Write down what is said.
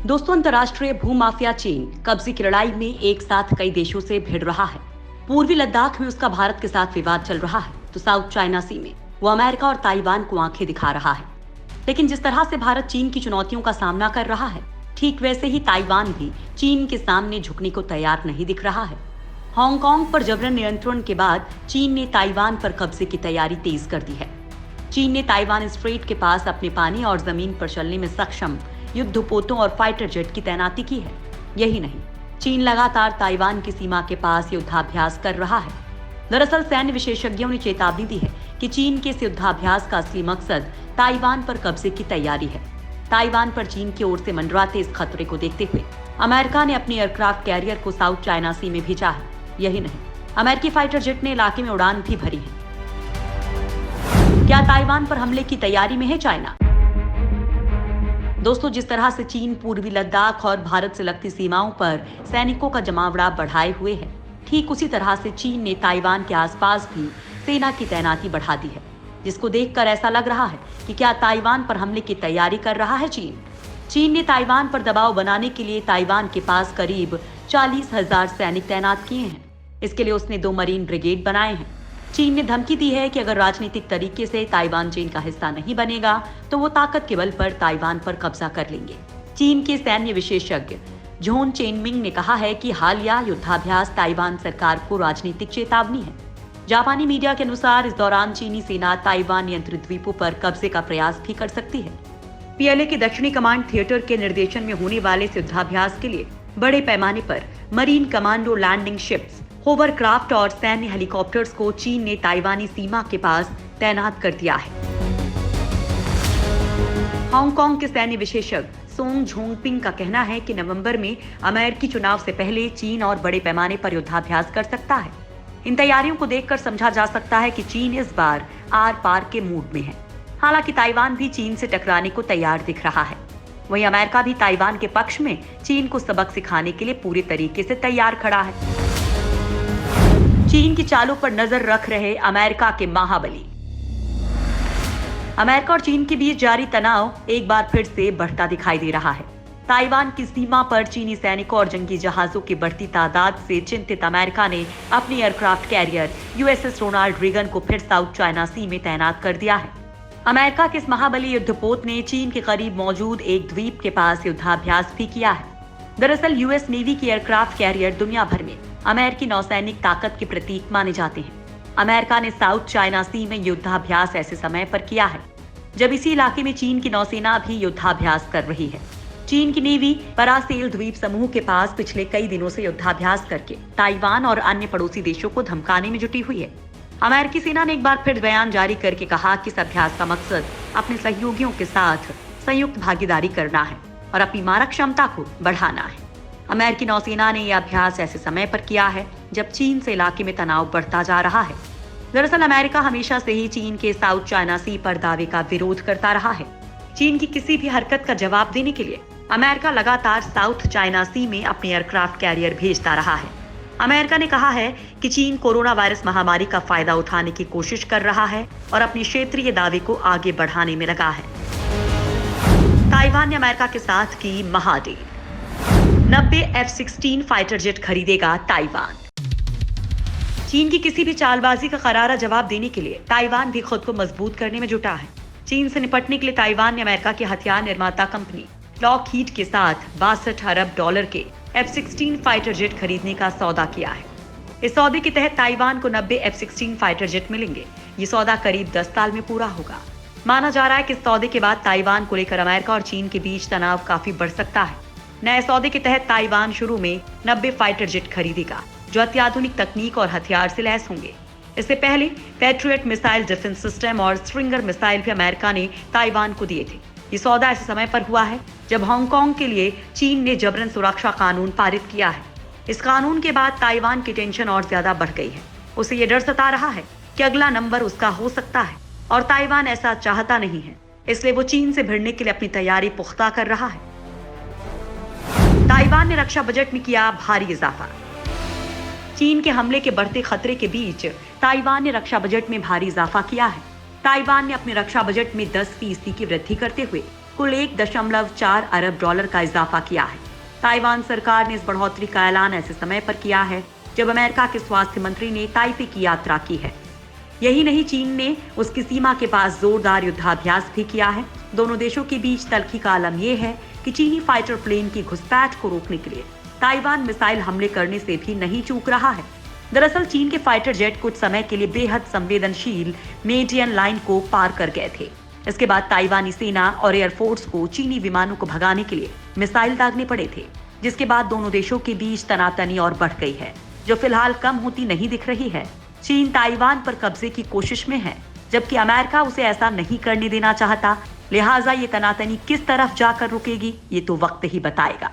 दोस्तों, अंतर्राष्ट्रीय भूमाफिया चीन कब्जे की लड़ाई में एक साथ कई देशों से भिड़ रहा है। पूर्वी लद्दाख में उसका भारत के साथ विवाद चल रहा है, तो साउथ चाइना सी में वो अमेरिका और ताइवान को आंखें दिखा रहा है। लेकिन जिस तरह से भारत चीन की चुनौतियों का सामना कर रहा है, ठीक वैसे ही ताइवान भी चीन के सामने झुकने को तैयार नहीं दिख रहा है। हांगकांग पर जबरन नियंत्रण के बाद चीन ने ताइवान पर कब्जे की तैयारी तेज कर दी है। चीन ने ताइवान स्ट्रेट के पास अपने पानी और जमीन पर चलने में सक्षम युद्धपोतों और फाइटर जेट की तैनाती की है। यही नहीं, चीन लगातार ताइवान की सीमा के पास युद्धाभ्यास कर रहा है। दरअसल सैन्य विशेषज्ञों ने चेतावनी दी है कि चीन के इस युद्धाभ्यास का असली मकसद ताइवान पर कब्जे की तैयारी है। ताइवान पर चीन की ओर से मंडराते इस खतरे को देखते हुए अमेरिका ने अपनी एयरक्राफ्ट कैरियर को साउथ चाइना सी में भेजा है। यही नहीं, अमेरिकी फाइटर जेट ने इलाके में उड़ान भी भरी है। क्या ताइवान पर हमले की तैयारी में है चाइना? दोस्तों, जिस तरह से चीन पूर्वी लद्दाख और भारत से लगती सीमाओं पर सैनिकों का जमावड़ा बढ़ाए हुए है, ठीक उसी तरह से चीन ने ताइवान के आसपास भी सेना की तैनाती बढ़ा दी है, जिसको देखकर ऐसा लग रहा है कि क्या ताइवान पर हमले की तैयारी कर रहा है चीन। चीन ने ताइवान पर दबाव बनाने के लिए ताइवान के पास करीब 40,000 सैनिक तैनात किए हैं। इसके लिए उसने 2 मरीन ब्रिगेड बनाए हैं। चीन ने धमकी दी है कि अगर राजनीतिक तरीके से ताइवान चीन का हिस्सा नहीं बनेगा तो वो ताकत के बल पर ताइवान पर कब्जा कर लेंगे। चीन के सैन्य विशेषज्ञ जोन चेनमिंग ने कहा है कि हालिया युद्धाभ्यास ताइवान सरकार को राजनीतिक चेतावनी है। जापानी मीडिया के अनुसार इस दौरान चीनी सेना ताइवान नियंत्रित द्वीपों पर कब्जे का प्रयास भी कर सकती है। पीएलए के दक्षिणी कमांड थिएटर के निर्देशन में होने वाले इस युद्धाभ्यास के लिए बड़े पैमाने पर marine commando landing ships, hovercraft और सैन्य हेलीकॉप्टर्स को चीन ने ताइवानी सीमा के पास तैनात कर दिया है। हांगकांग के सैन्य विशेषज्ञ सोंग झोंगपिंग का कहना है कि नवंबर में अमेरिकी चुनाव से पहले चीन और बड़े पैमाने पर युद्धाभ्यास कर सकता है। इन तैयारियों को देखकर समझा जा सकता है कि चीन इस बार आर पार के मूड में है। हालांकि ताइवान भी चीन से टकराने को तैयार दिख रहा है। वहीं अमेरिका भी ताइवान के पक्ष में चीन को सबक सिखाने के लिए पूरे तरीके से तैयार खड़ा है। चीन की चालों पर नजर रख रहे अमेरिका के महाबली। अमेरिका और चीन के बीच जारी तनाव एक बार फिर से बढ़ता दिखाई दे रहा है। ताइवान की सीमा पर चीनी सैनिकों और जंगी जहाजों की बढ़ती तादाद से चिंतित अमेरिका ने अपनी aircraft carrier USS Ronald Reagan को फिर साउथ चाइना सी में तैनात कर दिया है। अमेरिका के इस महाबली युद्धपोत ने चीन के करीब मौजूद एक द्वीप के पास युद्धाभ्यास भी किया है। दरअसल यूएस नेवी की एयरक्राफ्ट कैरियर दुनिया भर में अमेरिकी नौसैनिक ताकत के प्रतीक माने जाते हैं। अमेरिका ने साउथ चाइना सी में युद्धाभ्यास ऐसे समय पर किया है जब इसी इलाके में चीन की नौसेना भी युद्धाभ्यास कर रही है। चीन की नेवी परासेल द्वीप समूह के पास पिछले कई दिनों से युद्धाभ्यास करके ताइवान और अन्य पड़ोसी देशों को धमकाने में जुटी हुई है। अमेरिकी सेना ने एक बार फिर बयान जारी करके कहा कि इस अभ्यास का मकसद अपने सहयोगियों के साथ संयुक्त भागीदारी करना है और अपनी मारक क्षमता को बढ़ाना है। अमेरिकी नौसेना ने यह अभ्यास ऐसे समय पर किया है जब चीन से इलाके में तनाव बढ़ता जा रहा है। दरअसल अमेरिका हमेशा से ही चीन के साउथ चाइना सी पर दावे का विरोध करता रहा है। चीन की किसी भी हरकत का जवाब देने के लिए अमेरिका लगातार साउथ चाइना सी में अपनी एयरक्राफ्ट कैरियर भेजता रहा है। अमेरिका ने कहा है कि चीन कोरोना वायरस महामारी का फायदा उठाने की कोशिश कर रहा है और अपनी क्षेत्रीय दावे को आगे बढ़ाने में लगा है। ताइवान ने अमेरिका के साथ की महाडील। 90 F-16 फाइटर जेट खरीदेगा ताइवान। चीन की किसी भी चालबाजी का करारा जवाब देने के लिए ताइवान भी खुद को मजबूत करने में जुटा है। चीन से निपटने के लिए ताइवान ने अमेरिका की हथियार निर्माता कंपनी लॉकहीड के साथ $62 अरब के F-16 फाइटर जेट खरीदने का सौदा किया है। इस सौदे के तहत ताइवान को 90 F-16 फाइटर जेट मिलेंगे। ये सौदा करीब 10 साल में पूरा होगा। माना जा रहा है कि इस सौदे के बाद ताइवान को लेकर अमेरिका और चीन के बीच तनाव काफी बढ़ सकता है। नए सौदे के तहत ताइवान शुरू में 90 फाइटर जेट खरीदेगा जो अत्याधुनिक तकनीक और हथियार से लैस होंगे। इससे पहले पैट्रियट मिसाइल डिफेंस सिस्टम और स्ट्रिंगर मिसाइल भी अमेरिका ने ताइवान को दिए थे। ये सौदा ऐसे समय पर हुआ है जब हांगकांग के लिए चीन ने जबरन सुरक्षा कानून पारित किया है। इस कानून के बाद ताइवान की टेंशन और ज्यादा बढ़ गई है। उसे ये डर सता रहा है कि अगला नंबर उसका हो सकता है और ताइवान ऐसा चाहता नहीं है, इसलिए वो चीन से भिड़ने के लिए अपनी तैयारी पुख्ता कर रहा है। ताइवान ने रक्षा बजट में किया भारी इजाफा। चीन के हमले के बढ़ते खतरे के बीच ताइवान ने रक्षा बजट में भारी इजाफा किया है। ताइवान ने अपने रक्षा बजट में 10% की वृद्धि करते हुए कुल 1.4 अरब डॉलर का इजाफा किया है। ताइवान सरकार ने इस बढ़ोतरी का ऐलान ऐसे समय पर किया है जब अमेरिका के स्वास्थ्य मंत्री ने ताइपे की यात्रा की है। यही नहीं, चीन ने उसकी सीमा के पास जोरदार युद्धाभ्यास भी किया है। दोनों देशों के बीच तल्खी का आलम यह है कि चीनी फाइटर प्लेन की घुसपैठ को रोकने के लिए ताइवान मिसाइल हमले करने से भी नहीं चूक रहा है। दरअसल चीन के फाइटर जेट कुछ समय के लिए बेहद संवेदनशील मेटियन लाइन को पार कर गए थे। इसके बाद ताइवानी सेना और एयरफोर्स को चीनी विमानों को भगाने के लिए मिसाइल दागने पड़े थे, जिसके बाद दोनों देशों के बीच तनातनी और बढ़ गई है, जो फिलहाल कम होती नहीं दिख रही है। चीन ताइवान पर कब्जे की कोशिश में है, जबकि अमेरिका उसे ऐसा नहीं करने देना चाहता। लिहाजा ये तनातनी किस तरफ जाकर रुकेगी, ये तो वक्त ही बताएगा।